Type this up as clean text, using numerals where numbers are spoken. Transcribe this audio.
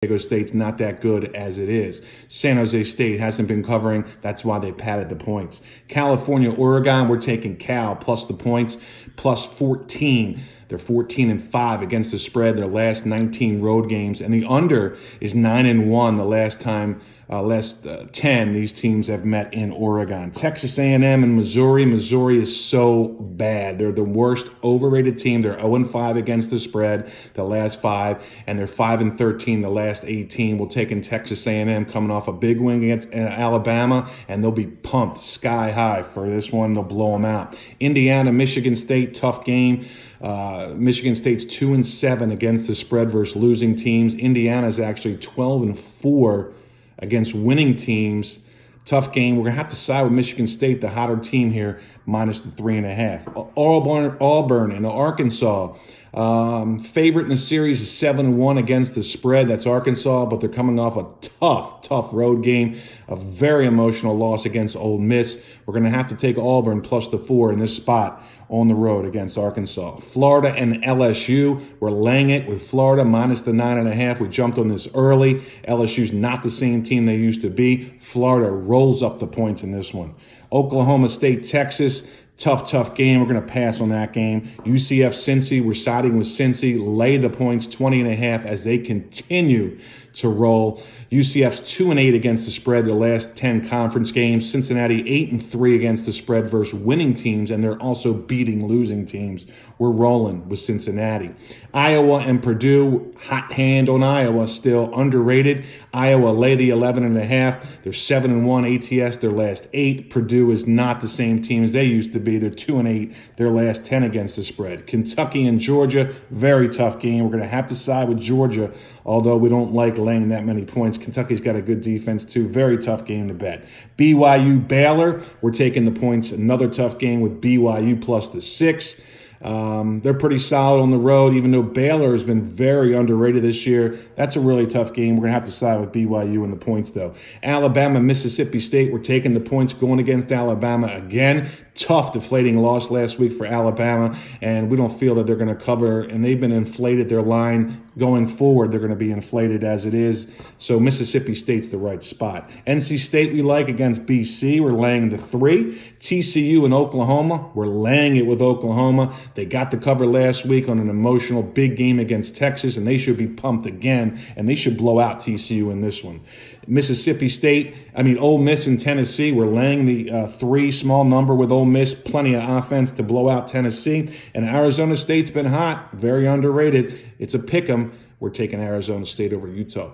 Diego State's not that good as it is. San Jose State hasn't been covering. That's why they padded the points. California, Oregon, we're taking Cal plus the points, plus 14. They're 14-5 against the spread their last 19 road games, and the under is 9-1 the last 10 these teams have met in Oregon. Texas A&M and Missouri. Missouri is so bad. They're the worst overrated team. They're 0-5 against the spread the last 5, and they're 5-13 the last 18. We're taking Texas A&M coming off a big win against Alabama, and they'll be pumped sky high for this one. They'll blow them out. Indiana, Michigan State, tough game. Michigan State's 2-7 against the spread versus losing teams. Indiana's actually 12-4 against winning teams. Tough game. We're going to have to side with Michigan State, the hotter team here, minus the 3.5. Auburn and Arkansas. Favorite in the series is 7-1 against the spread. That's Arkansas, but they're coming off a tough road game, a very emotional loss against Ole Miss. We're going to have to take Auburn plus the 4 in this spot on the road against Arkansas. Florida and LSU, we're laying it with Florida minus the 9.5. We jumped on this early. LSU's not the same team they used to be. Florida rolls up the points in this one. Oklahoma State, Texas. Tough game. We're going to pass on that game. UCF, Cincy. We're siding with Cincy. Lay the points, 20.5, as they continue to roll. UCF's 2-8 against the spread their last 10 conference games. Cincinnati 8-3 against the spread versus winning teams, and they're also beating losing teams. We're rolling with Cincinnati. Iowa and Purdue, hot hand on Iowa, still underrated. Iowa lay the 11.5. They're 7-1 ATS their last 8. Purdue is not the same team as they used to be. They're 2-8 their last 10 against the spread. Kentucky and Georgia, very tough game. We're going to have to side with Georgia, although we don't like laying that many points. Kentucky's got a good defense, too. Very tough game to bet. BYU, Baylor, we're taking the points. Another tough game with BYU plus the 6. They're pretty solid on the road, even though Baylor has been very underrated this year. That's a really tough game. We're going to have to side with BYU in the points, though. Alabama, Mississippi State, we're taking the points going against Alabama again. Tough deflating loss last week for Alabama, and we don't feel that they're going to cover, and they've been inflated. Their line going forward, they're going to be inflated as it is. So Mississippi State's the right spot. NC State we like against BC. We're laying the 3. TCU and Oklahoma, we're laying it with Oklahoma. They got the cover last week on an emotional big game against Texas, and they should be pumped again, and they should blow out TCU in this one. Ole Miss and Tennessee, we're laying the 3 small number with Ole Miss. Plenty of offense to blow out Tennessee. And Arizona State's been hot, very underrated. It's a pick 'em. We're taking Arizona State over Utah.